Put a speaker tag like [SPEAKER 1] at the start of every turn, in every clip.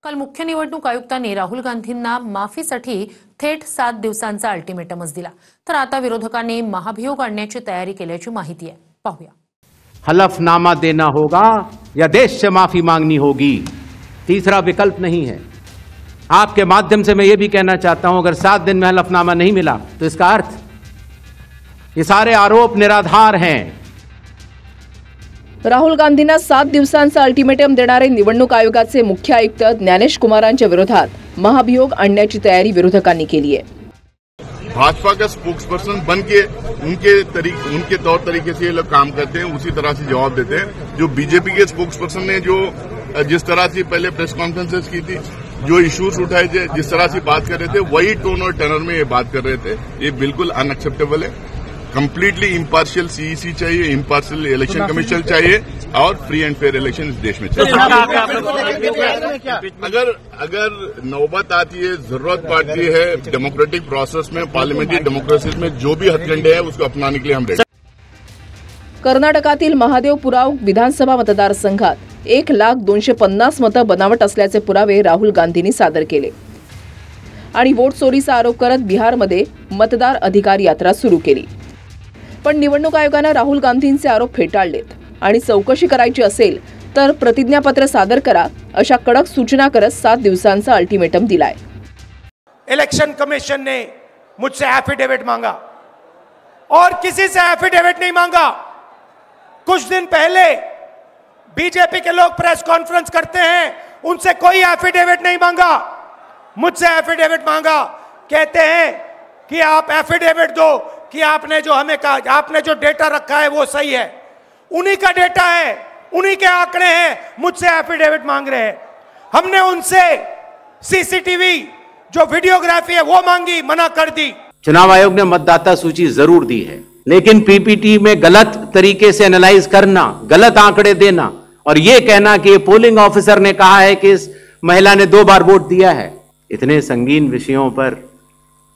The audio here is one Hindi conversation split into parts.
[SPEAKER 1] काल मुख्य निवडणूक आयुक्तांनी राहुल गांधींना माफीसाठी थेट 7 दिवसांचा अल्टिमेटमच दिला। तर आता विरोधकांनी महाभियोग आणण्याची तयारी केल्याची माहिती आहे। पाहूया।
[SPEAKER 2] हलफनामा देना होगा या देश से माफी मांगनी होगी, तीसरा विकल्प नहीं है। आपके माध्यम से मैं ये भी कहना चाहता हूं, अगर 7 दिन में हलफनामा नहीं मिला तो इसका अर्थ ये सारे आरोप निराधार हैं।
[SPEAKER 3] राहुल गांधींना 7 दिवसांचा अल्टिमेटम देणारे निवडणूक आयोगाचे मुख्य आयुक्त ज्ञानेश कुमारांच्या विरोधात महाभियोग आणण्याची तयारी विरोधकांनी केली आहे।
[SPEAKER 4] भाजपा का स्पोक्सपर्सन बन के उनके तौर तरीके से ये लोग काम करते हैं, उसी तरह से जवाब देते हैं। जो बीजेपी के स्पोक्सपर्सन ने जो जिस तरह से पहले प्रेस कॉन्फ्रेंसेस की थी, जो इश्यूज उठाए थे, जिस तरह से बात कर रहे थे, वही टोन और टेनर में ये बात कर रहे थे। ये बिल्कुल अनएक्सेप्टेबल है। कंप्लीटली इम्पार्शियल सीईसी चाहिए, इम्पार्शियल इलेक्शन कमीशन चाहिए और फ्री एंड फेयर इलेक्शन इस देश में चाहिए। अगर नौबत आती है, जरूरत पड़ती है डेमोक्रेटिक प्रोसेस में, पार्लियामेंट्री डेमोक्रेसी में जो भी हथकंडे हैं उसको अपनाने के लिए हम रेडी।
[SPEAKER 3] कर्नाटकातील महादेवपुराव विधानसभा मतदारसंघात 1,250,000 मतं बनावट असल्याचे पुरावे राहुल गांधींनी सादर केले आणि वोट चोरीचा आरोप करत बिहारमध्ये मतदार अधिकार यात्रा सुरू केली। पण निवडणूक आयोगाने राहुल गांधींचे आरोप फेटाळलेत आणि चौकशी करायची असेल तर प्रतिज्ञापत्र सादर करा अशा कडक सूचना करत 7 दिवसांचा अल्टिमेटम दिलाय।
[SPEAKER 5] इलेक्शन कमीशन ने मुझसे एफिडेविट मांगा और किसी से एफिडेविट नहीं मांगा। कुछ दिन पहले बीजेपी के लोग प्रेस कॉन्फ्रेंस करते हैं, उनसे कोई एफिडेविट नहीं मांगा, मुझसे एफिडेविट मांगा। कहते हैं कि आप एफिडेविट दो कि आपने जो हमें कहा, आपने जो डेटा रखा है वो सही है। उन्हीं का डेटा है, उन्हीं के आंकड़े हैं, मुझसे एफिडेविट मांग रहे हैं। हमने उनसे सीसीटीवी जो वीडियोग्राफी है वो मांगी, मना कर दी।
[SPEAKER 2] चुनाव आयोग ने मतदाता सूची जरूर दी है, लेकिन पीपीटी में गलत तरीके से एनालाइज करना, गलत आंकड़े देना और यह कहना कि पोलिंग ऑफिसर ने कहा है कि इस महिला ने 2 बार वोट दिया है, इतने संगीन विषयों पर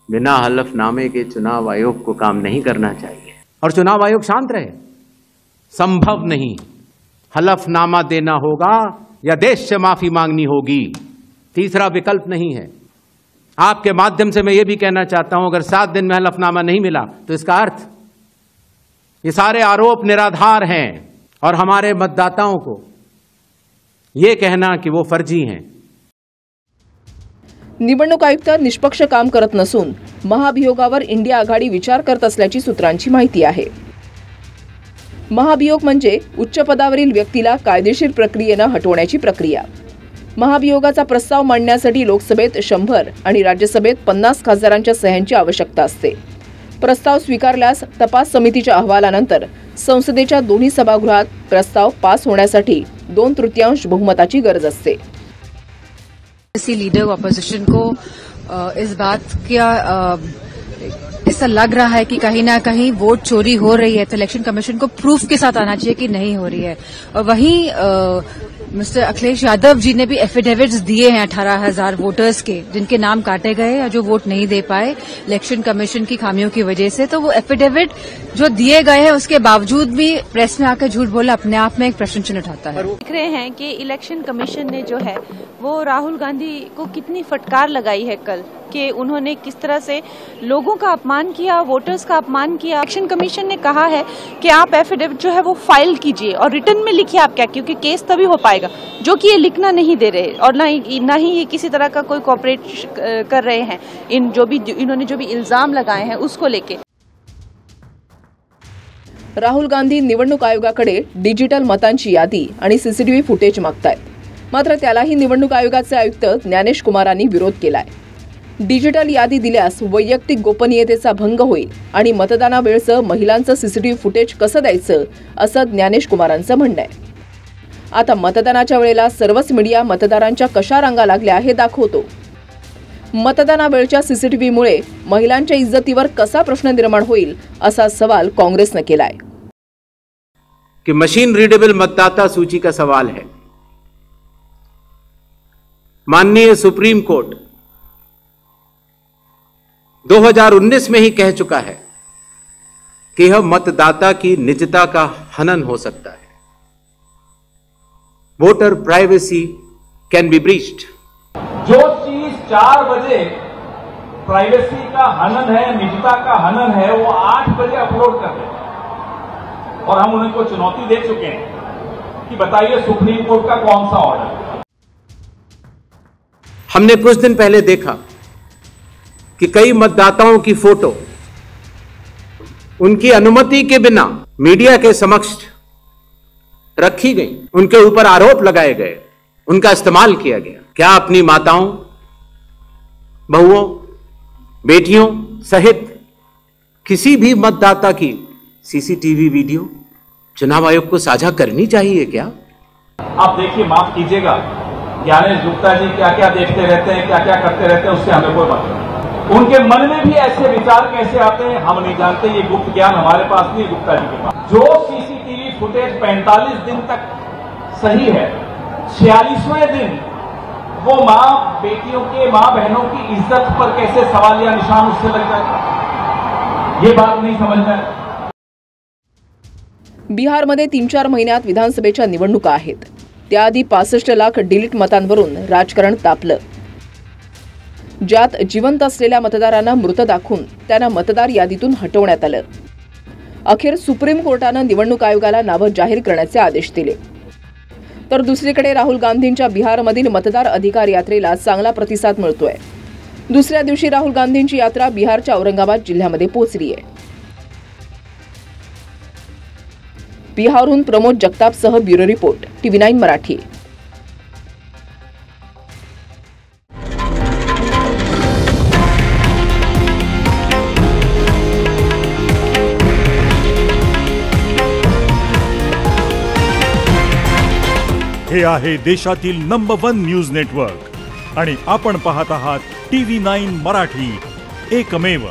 [SPEAKER 2] बिना हलफनामे के चुनाव आयोग को काम नहीं करना चाहिए। और चुनाव आयोग शांत रहे, संभव नहीं। हलफनामा देना होगा या देश से माफी मांगनी होगी, तीसरा विकल्प नहीं है। आपके माध्यम से मैं ये भी कहना चाहता हूं, अगर 7 दिन में हलफनामा नहीं मिला तो इसका अर्थ ये सारे आरोप निराधार हैं और हमारे मतदाताओं को यह कहना कि वो फर्जी हैं।
[SPEAKER 3] निवडणूक आयुक्त निष्पक्ष काम करत नसून महाभियोगावर इंडिया आघाडी विचार करत असल्याची सूत्रांची माहिती आहे। महाभियोग म्हणजे उच्च पदावरील व्यक्तीला कायदेशीर प्रक्रियेने हटवण्याची प्रक्रिया। महाभियोगाचा प्रस्ताव मांडण्यासाठी लोकसभेत 100 आणि राज्यसभेत 50 खासदारांच्या सह्यांची आवश्यकता असते। प्रस्ताव स्वीकारल्यास तपास समितीच्या अहवालानंतर संसदेच्या दोन्ही सभागृहात प्रस्ताव पास होण्यासाठी 2/3 बहुमताची गरज असते।
[SPEAKER 6] किसी लीडर ऑपोजिशन को इस बात का ऐसा लग रहा है कि कहीं ना कहीं वोट चोरी हो रही है, तो इलेक्शन कमीशन को प्रूफ के साथ आना चाहिए कि नहीं हो रही है। और वहीं मिस्टर अखिलेश यादव जी ने भी एफिडेविट्स दिए हैं 18,000 वोटर्स के, जिनके नाम काटे गए या जो वोट नहीं दे पाए इलेक्शन कमीशन की खामियों की वजह से। तो वो एफिडेविट जो दिए गए हैं उसके बावजूद भी प्रेस में आकर झूठ बोला अपने आप में एक प्रश्न चिन्ह उठाता है।
[SPEAKER 7] देख रहे हैं कि इलेक्शन कमीशन ने जो है वो राहुल गांधी को कितनी फटकार लगाई है कल, कि उन्होंने किस तरह से लोगों का अपमान किया, वोटर्स का अपमान किया। इलेक्शन कमीशन ने कहा है कि आप एफिडेविट जो है वो फाइल कीजिए और रिटर्न में लिखिए आप क्या, क्योंकि केस तभी हो पाएगा, जो कि ये लिखना नहीं दे रहे और ना ही ये किसी तरह का कोई कोऑपरेट कर रहे हैं इन्होंने जो भी इल्जाम लगाए हैं उसको लेके।
[SPEAKER 3] राहुल गांधी निवडणूक आयोगाकडे डिजिटल मतांची यादी आणि सीसीटीव्ही फुटेज मागतायत, मात्र त्यालाही निवडणूक आयोगाचे आयुक्त ज्ञानेश कुमारांनी विरोध केलाय। डिजिटल यादी दिल्यास वैयक्तिक गोपनीयतेचा भंग होईल आणि मतदानावेळचं महिलांचं सीसीटीव्ही फुटेज कसं द्यायचं असं ज्ञानेश कुमारांचं म्हणणं आहे। आता मतदानाच्या वेळेला सर्वच मीडिया मतदारांच्या कशा रांगा लागल्या हे दाखवतो। मतदानावेळच्या सीसीटीव्हीमुळे महिलांच्या इज्जतीवर कसा प्रश्न निर्माण होईल असा सवाल काँग्रेसने केलाय।
[SPEAKER 2] कि मशीन रीडेबल मतदाता सूची का सवाल है। माननीय सुप्रीम कोर्ट 2019 में ही कह चुका है कि यह मतदाता की निजता का हनन हो सकता है। Voter privacy can be breached
[SPEAKER 8] जो चीज 4 बजे प्राइवेसी का हनन है, निजता का हनन है, वो 8 बजे अपलोड कर देते हैं। और हम उनको चुनौती दे चुके हैं कि बताइए सुप्रीम कोर्ट का कौन सा ऑर्डर।
[SPEAKER 2] हमने कुछ दिन पहले देखा कि कई मतदाताओं की फोटो उनकी अनुमति के बिना मीडिया के समक्ष रखी गई, उनके ऊपर आरोप लगाए गए, उनका इस्तेमाल किया गया। क्या अपनी माताओं, बहुओं, बेटियों सहित किसी भी मतदाता की सीसीटीवी वीडियो चुनाव आयोग को साझा करनी चाहिए क्या?
[SPEAKER 8] आप देखिए, माफ कीजिएगा, ज्ञानेश गुप्ता जी क्या क्या देखते रहते हैं, क्या क्या करते रहते हैं, उससे हमें कोई मतलब नहीं। उनके मन में भी ऐसे विचार कैसे आते हैं हम नहीं जानते। ये गुप्त ज्ञान हमारे पास नहीं, गुप्ता जी के पास। जो सीसीटीवी फुटेज 45 दिन तक सही है, 46वें दिन वो मां बेटियों के, मां बहनों की इज्जत पर कैसे सवाल या निशान उससे लग जाए, ये बात नहीं समझना है।
[SPEAKER 3] बिहारमध्ये 3-4 महिन्यात विधानसभेच्या निवडणुका आहेत। त्याआधी 65 लाख डिलीट मतांवरून राजकारण तापलं, ज्यात जिवंत असलेल्या मतदारांना मृत दाखवून त्यांना मतदार यादीतून हटवण्यात आलं। अखेर सुप्रीम कोर्टानं निवडणूक आयोगाला नावं जाहीर करण्याचे आदेश दिले। तर दुसरीकडे राहुल गांधींच्या बिहारमधील मतदार अधिकार यात्रेला चांगला प्रतिसाद मिळतोय। दुसऱ्या दिवशी राहुल गांधींची यात्रा बिहारच्या औरंगाबाद जिल्ह्यामध्ये पोहोचली आहे। बिहारहून प्रमोद जगतापसह ब्युरो रिपोर्ट, TV9 मराठी।
[SPEAKER 9] हे आहे देशातील नंबर 1 न्यूज नेटवर्क आणि आपण पाहत आहात TV9 मराठी, एकमेव।